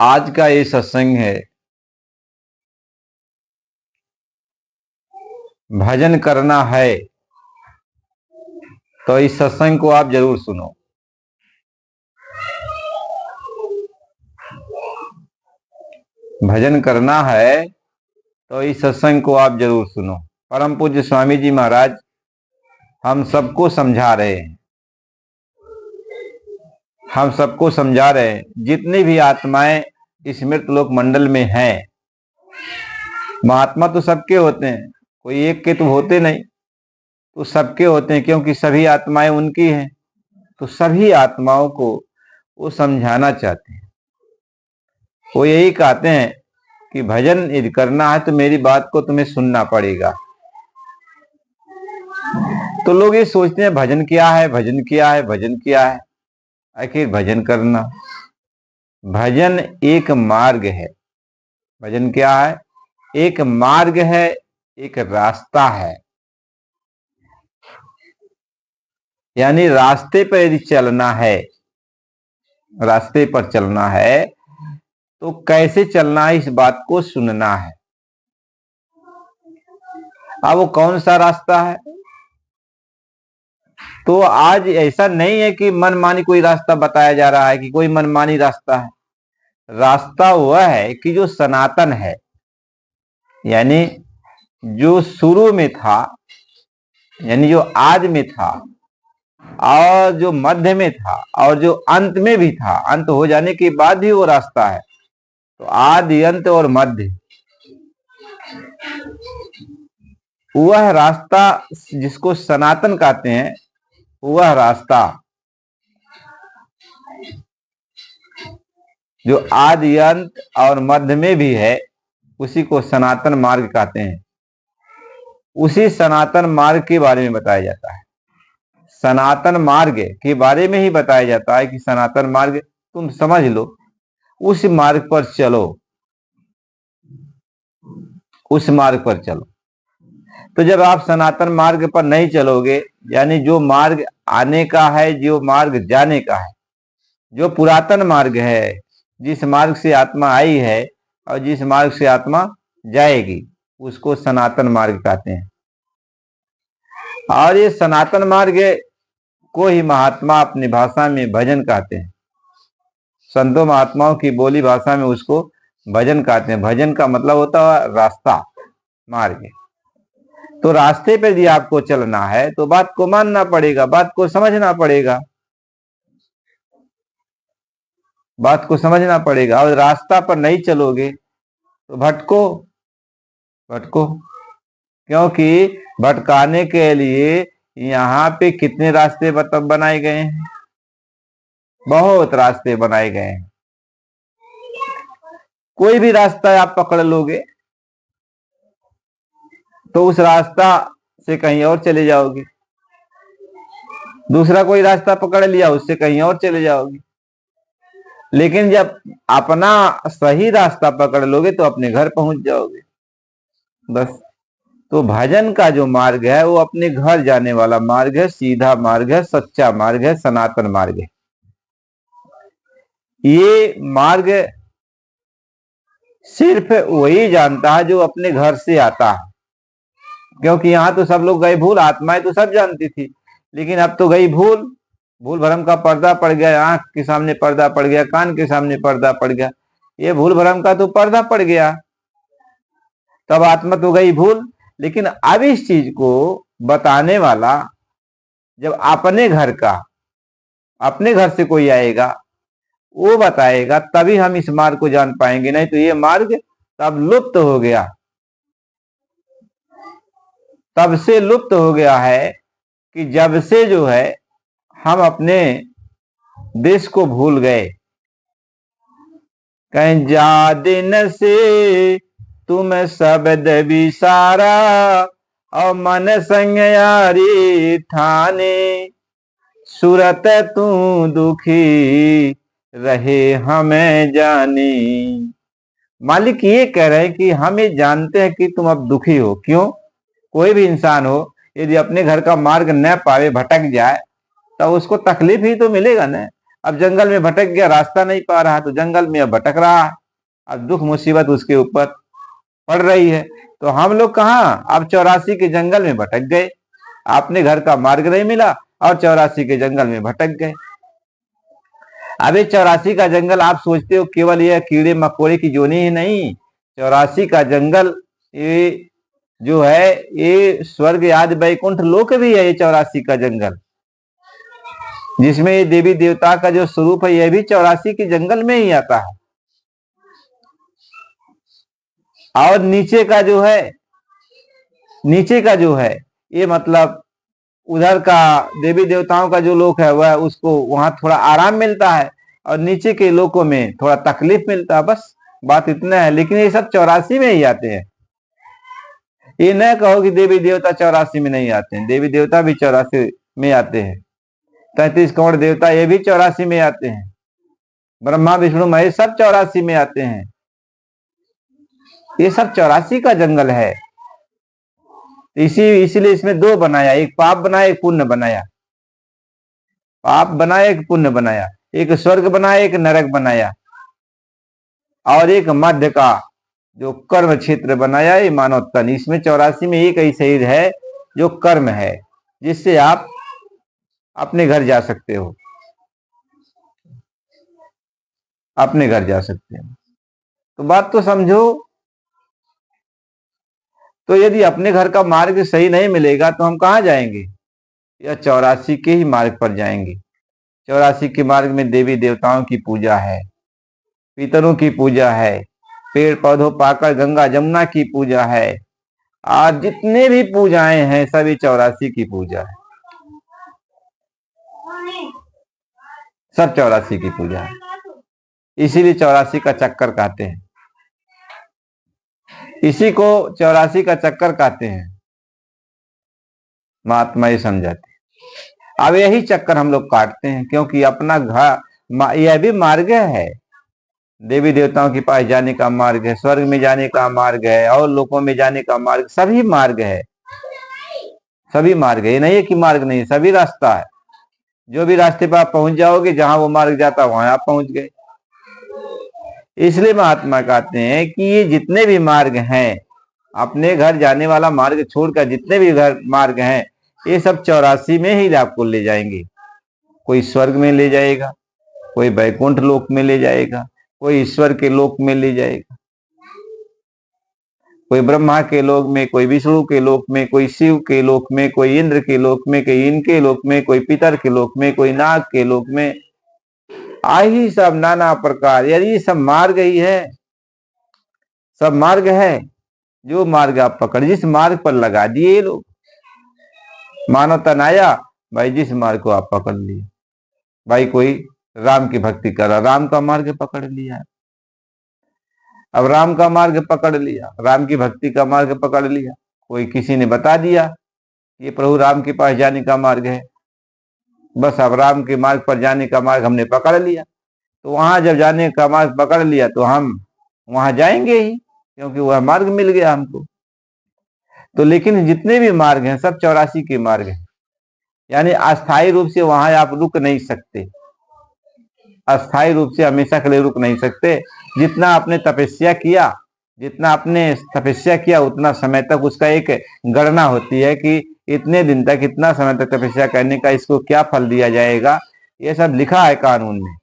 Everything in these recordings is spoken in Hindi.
आज का ये सत्संग है, भजन करना है तो इस सत्संग को आप जरूर सुनो। भजन करना है तो इस सत्संग को आप जरूर सुनो। परम पूज्य स्वामी जी महाराज हम सबको समझा रहे हैं, हम सबको समझा रहे हैं। जितनी भी आत्माएं इस मृत लोक मंडल में हैं, महात्मा तो सबके होते हैं, कोई एक के तो होते नहीं, तो सबके होते हैं, क्योंकि सभी आत्माएं उनकी हैं। तो सभी आत्माओं को वो समझाना चाहते हैं। वो यही कहते हैं कि भजन यदि करना है तो मेरी बात को तुम्हें सुनना पड़ेगा। तो लोग ये सोचते हैं भजन क्या है, भजन क्या है, भजन क्या है। आखिर भजन करना, भजन एक मार्ग है। भजन क्या है? एक मार्ग है, एक रास्ता है। यानी रास्ते पर यदि चलना है, रास्ते पर चलना है तो कैसे चलना है, इस बात को सुनना है। अब वो कौन सा रास्ता है? तो आज ऐसा नहीं है कि मनमानी कोई रास्ता बताया जा रहा है कि कोई मनमानी रास्ता है। रास्ता वह है कि जो सनातन है, यानी जो शुरू में था, यानी जो आज में था और जो मध्य में था और जो अंत में भी था। अंत हो जाने के बाद ही वो रास्ता है। तो आदि, अंत और मध्य, वह रास्ता जिसको सनातन कहते हैं, वह रास्ता जो आदि, अंत और मध्य में भी है, उसी को सनातन मार्ग कहते हैं। उसी सनातन मार्ग के बारे में बताया जाता है। सनातन मार्ग के बारे में ही बताया जाता है कि सनातन मार्ग तुम समझ लो, उस मार्ग पर चलो, उस मार्ग पर चलो। तो जब आप सनातन मार्ग पर नहीं चलोगे, यानी जो मार्ग आने का है, जो मार्ग जाने का है, जो पुरातन मार्ग है, जिस मार्ग से आत्मा आई है और जिस मार्ग से आत्मा जाएगी, उसको सनातन मार्ग कहते हैं। और ये सनातन मार्ग को ही महात्मा अपनी भाषा में भजन कहते हैं। संतों महात्माओं की बोली भाषा में उसको भजन कहते हैं। भजन का मतलब होता है रास्ता, मार्ग। तो रास्ते पे यदि आपको चलना है तो बात को मानना पड़ेगा, बात को समझना पड़ेगा, बात को समझना पड़ेगा। और रास्ता पर नहीं चलोगे तो भटको, भटको। क्योंकि भटकाने के लिए यहाँ पे कितने रास्ते बनाए गए हैं, बहुत रास्ते बनाए गए हैं। कोई भी रास्ता आप पकड़ लोगे तो उस रास्ता से कहीं और चले जाओगे, दूसरा कोई रास्ता पकड़ लिया उससे कहीं और चले जाओगे। लेकिन जब अपना सही रास्ता पकड़ लोगे तो अपने घर पहुंच जाओगे, बस। तो भजन का जो मार्ग है वो अपने घर जाने वाला मार्ग है, सीधा मार्ग है, सच्चा मार्ग है, सनातन मार्ग है। ये मार्ग सिर्फ वही जानता है जो अपने घर से आता है। क्योंकि यहाँ तो सब लोग गए भूल, आत्माएं तो सब जानती थी, लेकिन अब तो गई भूल। भूल भरम का पर्दा पड़ गया, आंख के सामने पर्दा पड़ गया, कान के सामने पर्दा पड़ गया। ये भूल भरम का तो पर्दा पड़ गया, तब आत्मा तो गई भूल। लेकिन अब इस चीज को बताने वाला जब अपने घर का, अपने घर से कोई आएगा, वो बताएगा, तभी हम इस मार्ग को जान पाएंगे। नहीं तो ये मार्ग तब लुप्त हो गया, तब से लुप्त हो गया है कि जब से जो है हम अपने देश को भूल गए। कहीं जा दिन से तुम शब्द विसारा और मन संग यारी ठाने, सूरत तू दुखी रहे हमें जानी। मालिक ये कह रहे हैं कि हम ये जानते हैं कि तुम अब दुखी हो। क्यों? कोई भी इंसान हो, यदि अपने घर का मार्ग न पावे, भटक जाए, तो उसको तकलीफ ही तो मिलेगा ना। अब जंगल में भटक गया, रास्ता नहीं पा रहा, तो जंगल में अब भटक रहा है, अब दुख मुसीबत उसके ऊपर पड़ रही है। तो हम लोग कहाँ, अब 84 के जंगल में भटक गए, आपने घर का मार्ग नहीं मिला और 84 के जंगल में भटक गए। अब ये 84 का जंगल आप सोचते हो केवल यह कीड़े मकोड़े की जोनी ही नहीं, 84 का जंगल ये जो है ये स्वर्ग आदि वैकुंठ लोक भी है। ये 84 का जंगल जिसमें ये देवी देवता का जो स्वरूप है यह भी 84 के जंगल में ही आता है। और नीचे का जो है ये मतलब उधर का देवी देवताओं का जो लोक है वह उसको वहां थोड़ा आराम मिलता है और नीचे के लोकों में थोड़ा तकलीफ मिलता है, बस बात इतना है। लेकिन ये सब 84 में ही आते हैं। ये न कहो कि देवी देवता 84 में नहीं आते हैं, देवी देवता भी 84 में आते हैं। 33 करोड़ देवता ये भी 84 में आते हैं। ब्रह्मा विष्णु महेश सब 84 में आते हैं। ये सब 84 का जंगल है। इसीलिए इसमें दो बनाया, एक पाप बनाया एक पुण्य बनाया, पाप बनाया एक पुण्य बनाया, एक स्वर्ग बनाया एक नरक बनाया और एक मध्य का जो कर्म क्षेत्र बनाया ये मानव तन। इसमें 84 में एक ही शरीर है जो कर्म है, जिससे आप अपने घर जा सकते हो, अपने घर जा सकते हो। तो बात तो समझो। तो यदि अपने घर का मार्ग सही नहीं मिलेगा तो हम कहाँ जाएंगे? या 84 के ही मार्ग पर जाएंगे। 84 के मार्ग में देवी देवताओं की पूजा है, पितरों की पूजा है, पेड़ पौधों पाकर गंगा जमुना की पूजा है, आज जितने भी पूजाएं हैं सभी 84 की पूजा है, सब 84 की पूजा है। इसीलिए 84 का चक्कर कहते हैं, इसी को 84 का चक्कर कहते हैं, महात्मा ये समझाते हैं। अब यही चक्कर हम लोग काटते हैं क्योंकि अपना घर यह भी मार्ग है, देवी देवताओं के पास जाने का मार्ग है, स्वर्ग में जाने का मार्ग है और लोकों में जाने का मार्ग, सभी मार्ग है, सभी मार्ग है। ये नहीं है कि मार्ग नहीं, सभी रास्ता है। जो भी रास्ते पर आप पहुंच जाओगे, जहां वो मार्ग जाता वहां आप पहुंच गए। इसलिए महात्मा कहते हैं कि ये जितने भी मार्ग हैं, अपने घर जाने वाला मार्ग छोड़कर जितने भी घर मार्ग हैं, ये सब 84 में ही आपको ले जाएंगे। कोई स्वर्ग में ले जाएगा, कोई वैकुंठ लोक में ले जाएगा, कोई ईश्वर के लोक में ले जाएगा, कोई ब्रह्मा के लोक में, कोई विष्णु के लोक में, कोई शिव के लोक में, कोई इंद्र के लोक में, कोई इनके लोक में, कोई पितर के लोक में, कोई नाग के लोक में। आई सब नाना प्रकार, यदि सब मार्ग ही है, सब मार्ग है। जो मार्ग आप पकड़, जिस मार्ग पर लगा दिए लोग, मानव तन आया भाई, जिस मार्ग को आप पकड़ लिए, भाई कोई राम की भक्ति कर रहा, राम का मार्ग पकड़ लिया, अब राम का मार्ग पकड़ लिया, राम की भक्ति का मार्ग पकड़ लिया। कोई किसी ने बता दिया ये प्रभु राम के पास जाने का मार्ग है, बस अब राम के मार्ग पर जाने का मार्ग हमने पकड़ लिया। तो वहां जब जाने का मार्ग पकड़ लिया तो हम वहां जाएंगे ही, क्योंकि वह मार्ग मिल गया हमको। तो लेकिन जितने भी मार्ग हैं सब 84 के मार्ग हैं, यानी अस्थायी रूप से वहां आप रुक नहीं सकते, अस्थायी रूप से हमेशा के लिए रुक नहीं सकते। जितना आपने तपस्या किया, जितना आपने तपस्या किया उतना समय तक उसका एक गणना होती है कि इतने दिन तक, इतना समय तक तपस्या करने का इसको क्या फल दिया जाएगा। ये सब लिखा है कानून में,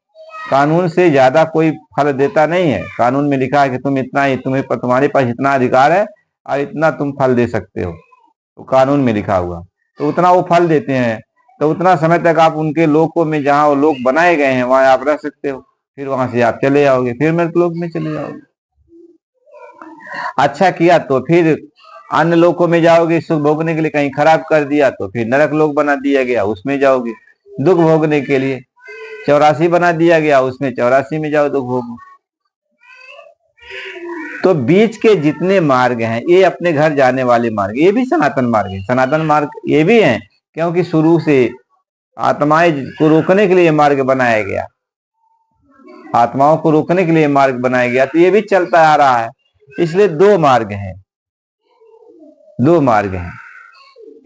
कानून से ज्यादा कोई फल देता नहीं है। कानून में लिखा है कि तुम इतना ही, तुम्हारे पास इतना अधिकार है और इतना तुम फल दे सकते हो, तो कानून में लिखा हुआ, तो उतना वो फल देते हैं। तो उतना समय तक आप उनके लोकों में, जहां वो लोक बनाए गए हैं वहां आप रह सकते हो, फिर वहां से आप चले जाओगे, फिर मृतलोक में चले जाओगे। अच्छा किया तो फिर अन्य लोकों में जाओगे सुख भोगने के लिए, कहीं खराब कर दिया तो फिर नरक लोक बना दिया गया, उसमें जाओगे दुख भोगने के लिए। 84 बना दिया गया, उसमें 84 में जाओ दुख भोगो। तो बीच के जितने मार्ग हैं ये अपने घर जाने वाले मार्ग, ये भी सनातन मार्ग है। सनातन मार्ग ये भी है क्योंकि शुरू से आत्माएं को रोकने के लिए मार्ग बनाया गया, आत्माओं को रोकने के लिए मार्ग बनाया गया, तो ये भी चलता आ रहा है। इसलिए दो मार्ग हैं, दो मार्ग हैं,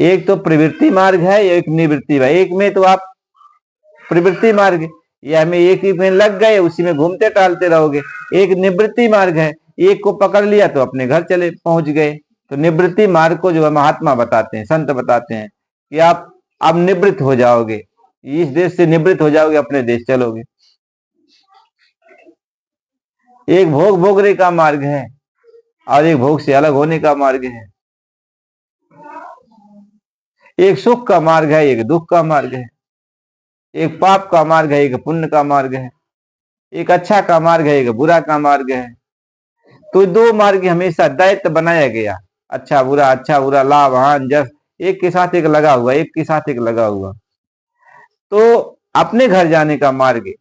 एक तो प्रवृत्ति मार्ग है, एक निवृत्ति है। एक में तो आप प्रवृत्ति मार्ग, ये हमें एक ही में लग गए, उसी में घूमते टहलते रहोगे। एक निवृत्ति मार्ग है, एक को पकड़ लिया तो अपने घर चले पहुंच गए। तो निवृत्ति मार्ग को जो है महात्मा बताते हैं, संत बताते हैं कि आप अब निवृत्त हो जाओगे, इस देश से निवृत्त हो जाओगे, अपने देश चलोगे। एक भोग भोगने का मार्ग है और एक भोग से अलग होने का मार्ग है। एक सुख का मार्ग है, एक दुख का मार्ग है। एक पाप का मार्ग है, एक पुण्य का मार्ग है। एक अच्छा का मार्ग है, एक बुरा का मार्ग है। तो दो मार्ग हमेशा दैत्य बनाया गया, अच्छा बुरा, लाभ हानि जस, एक के साथ एक लगा हुआ, एक के साथ एक लगा हुआ। तो अपने घर जाने का मार्ग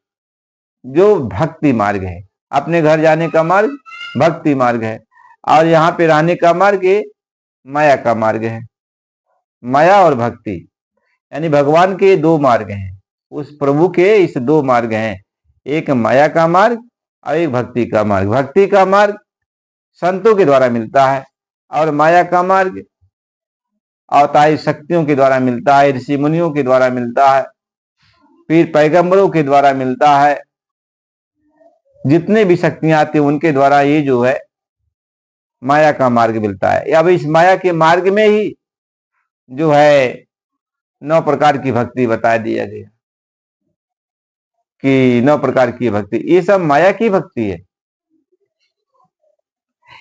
जो भक्ति मार्ग है, अपने घर जाने का मार्ग भक्ति मार्ग है, और यहाँ पे रहने का मार्ग माया का मार्ग है। माया और भक्ति यानी भगवान के दो मार्ग हैं, उस प्रभु के इस दो मार्ग हैं, एक माया का मार्ग और एक भक्ति का मार्ग। भक्ति का मार्ग संतों के द्वारा मिलता है और माया का मार्ग अवतारी शक्तियों के द्वारा मिलता है, ऋषि मुनियों के द्वारा मिलता है, पीर पैगंबरों के द्वारा मिलता है। जितने भी शक्तियां आती हैं उनके द्वारा ये जो है माया का मार्ग मिलता है। अब इस माया के मार्ग में ही जो है 9 प्रकार की भक्ति बता दिया गया कि 9 प्रकार की भक्ति, ये सब माया की भक्ति है।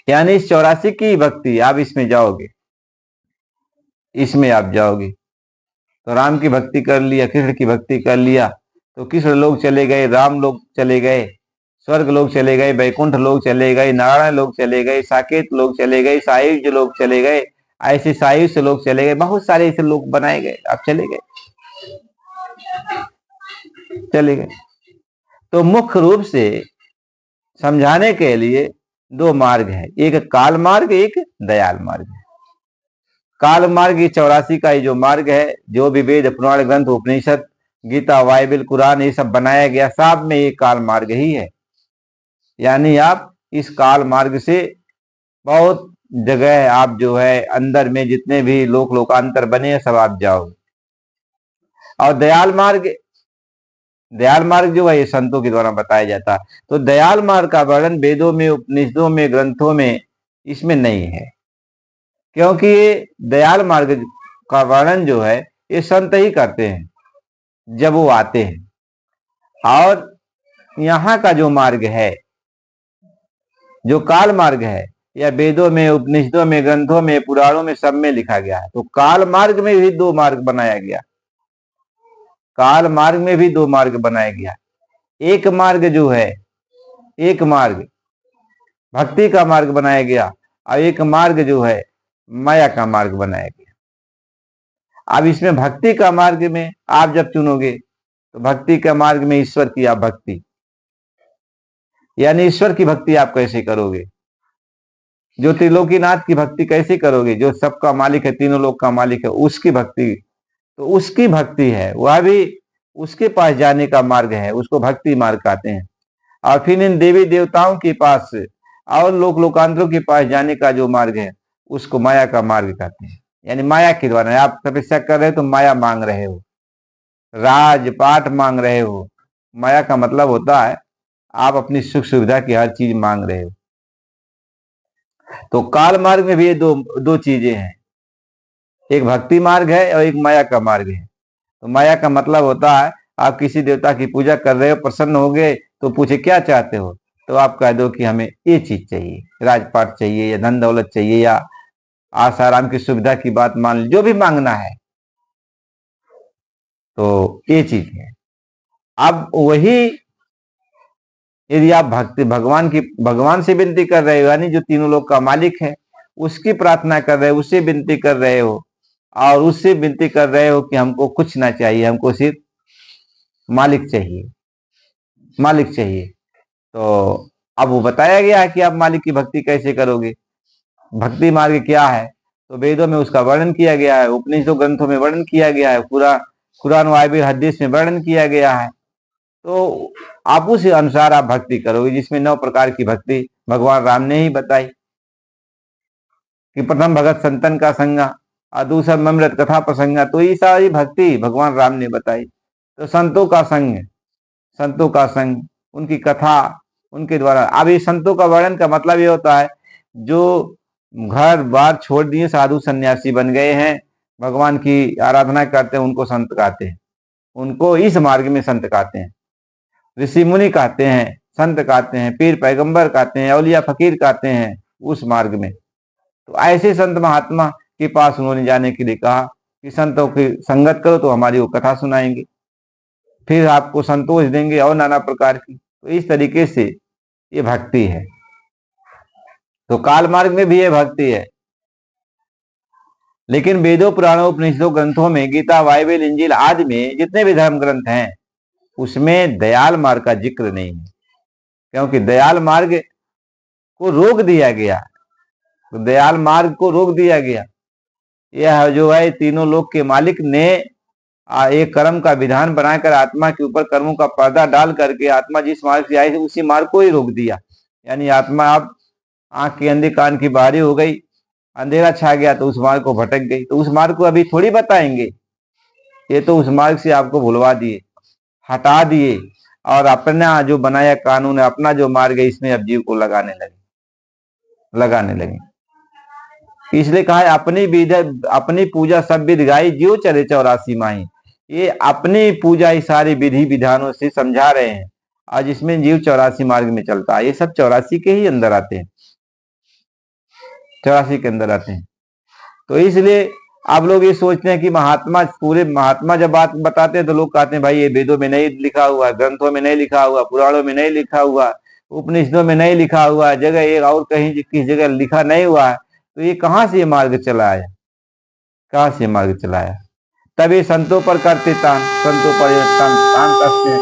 यानी इस 84 की भक्ति, आप इसमें जाओगे, इसमें आप जाओगे तो राम की भक्ति कर लिया, कृष्ण की भक्ति कर लिया तो कृष्ण लोग चले गए, राम लोग चले गए, स्वर्ग लोग चले गए, वैकुंठ लोग चले गए, नारायण लोग चले गए, साकेत लोग चले गए, सायुज लोग चले गए, ऐसे सायुज से लोग चले गए, बहुत सारे ऐसे लोग बनाए गए, आप चले गए। तो मुख्य रूप से समझाने के लिए 2 मार्ग है, एक काल मार्ग, एक दयाल मार्ग है। काल मार्ग 84 का ये जो मार्ग है, जो भी वेद पुराण ग्रंथ उपनिषद गीता बाइबल कुरान ये सब बनाया गया, सब में ये काल मार्ग ही है। यानी आप इस काल मार्ग से बहुत जगह आप जो है अंदर में जितने भी लोकांतर बने हैं सब आप जाओगे। और दयाल मार्ग जो है ये संतों के द्वारा बताया जाता है। तो दयाल मार्ग का वर्णन वेदों में, उपनिषदों में, ग्रंथों में इसमें नहीं है, क्योंकि ये दयाल मार्ग का वर्णन जो है ये संत ही करते हैं जब वो आते हैं। और यहाँ का जो मार्ग है, जो काल मार्ग है, या वेदों में, उपनिषदों में, ग्रंथों में, पुराणों में, सब में लिखा गया है। तो काल मार्ग में भी 2 मार्ग बनाया गया, काल मार्ग में भी 2 मार्ग बनाया गया। एक मार्ग जो है, एक मार्ग भक्ति का मार्ग बनाया गया और एक मार्ग जो है माया का मार्ग बनाया गया। अब इसमें भक्ति का मार्ग में आप जब चुनोगे तो भक्ति का मार्ग में ईश्वर की आप भक्ति, यानी ईश्वर की भक्ति आप कैसे करोगे, जो त्रिलोकीनाथ की भक्ति कैसे करोगे, जो सबका मालिक है, तीनों लोक का मालिक है, उसकी भक्ति। तो उसकी भक्ति है, वह भी उसके पास जाने का मार्ग है, उसको भक्ति मार्ग कहते हैं। और फिर इन देवी देवताओं के पास और लोकांतरों के पास जाने का जो मार्ग है उसको माया का मार्ग कहते हैं। यानी माया के द्वारा आप तपस्या कर रहे हो तो माया मांग रहे हो, राजपाट मांग रहे हो। माया का मतलब होता है आप अपनी सुख सुविधा की हर चीज मांग रहे हो। तो काल मार्ग में भी ये दो चीजें हैं, एक भक्ति मार्ग है और एक माया का मार्ग है। तो माया का मतलब होता है आप किसी देवता की पूजा कर रहे हो, प्रसन्न हो गए तो पूछे क्या चाहते हो, तो आप कह दो कि हमें ये चीज चाहिए, राजपाट चाहिए या धन दौलत चाहिए या आसाराम की सुविधा की बात मान ली, जो भी मांगना है तो ये चीज है। अब वही यदि आप भगवान से विनती कर रहे हो, यानी जो तीनों लोग का मालिक है उसकी प्रार्थना कर रहे हो, उससे विनती कर रहे हो और उससे विनती कर रहे हो कि हमको कुछ ना चाहिए, हमको सिर्फ मालिक चाहिए। तो अब वो बताया गया है कि आप मालिक की भक्ति कैसे करोगे, भक्ति मार्ग क्या है, तो वेदों में उसका वर्णन किया गया है, उपनिषदों ग्रंथों में वर्णन किया गया है, पूरा कुरान बाइबल हदीस में वर्णन किया गया है। तो आप उस अनुसार आप भक्ति करोगे, जिसमें 9 प्रकार की भक्ति भगवान राम ने ही बताई कि प्रथम भगत संतन का संगा और दूसरा ममृत कथा प्रसंगा। तो ये सारी भक्ति भगवान राम ने बताई। तो संतों का संग, संतों का संग, उनकी कथा, उनके द्वारा। अब ये संतों का वर्णन का मतलब ये होता है जो घर बार छोड़ दिए, साधु सन्यासी बन गए हैं, भगवान की आराधना करते हैं, उनको संत कहते हैं, उनको इस मार्ग में संत कहते हैं। ऋषि मुनि कहते हैं, संत कहते हैं, पीर पैगंबर कहते हैं, औलिया फकीर कहते हैं उस मार्ग में। तो ऐसे संत महात्मा के पास उन्होंने जाने के लिए कहा कि संतों की संगत करो तो हमारी वो कथा सुनाएंगे, फिर आपको संतोष देंगे और नाना प्रकार की। तो इस तरीके से ये भक्ति है। तो काल मार्ग में भी ये भक्ति है। लेकिन वेदों, पुराणों, उपनिषदों, ग्रंथों में, गीता, बाइबल, इंजील आदि में जितने भी धर्म ग्रंथ हैं उसमें दयाल मार्ग का जिक्र नहीं है, क्योंकि दयाल मार्ग को रोक दिया गया। तो दयाल मार्ग को रोक दिया गया। यह जो है तीनों लोक के मालिक ने एक कर्म का विधान बनाकर आत्मा के ऊपर कर्मों का पर्दा डाल करके आत्मा जिस मार्ग से आई थी उसी मार्ग को ही रोक दिया। यानी आत्मा अब आंख की अंधी कान की बाहरी हो गई, अंधेरा छा गया तो उस मार्ग को भटक गई। तो उस मार्ग को अभी थोड़ी बताएंगे, ये तो उस मार्ग से आपको भुलवा दिए, हटा दिए और अपना जो बनाया कानून है, अपना जो मार्ग है, इसमें अब जीव को लगाने लगे। इसलिए कहा है अपनी पूजा सब विधि गाई, जीव चले 84 माही। ये अपनी पूजा ही सारी विधि विधानों से समझा रहे हैं और जिसमें जीव 84 मार्ग में चलता है। ये सब 84 के ही अंदर आते हैं, 84 के अंदर आते हैं। तो इसलिए आप लोग ये सोचते हैं कि महात्मा जब बात बताते हैं तो लोग कहते हैं भाई ये वेदों में नहीं लिखा हुआ, ग्रंथों में नहीं लिखा हुआ, पुराणों में नहीं लिखा हुआ, उपनिषदों में नहीं लिखा हुआ, जगह एक और कहीं किसी जगह लिखा नहीं हुआ है। तो ये कहां से ये मार्ग चला आया, कहां से मार्ग चलाया? तभी संतों पर करते तान, संतों पर तान कसते हैं।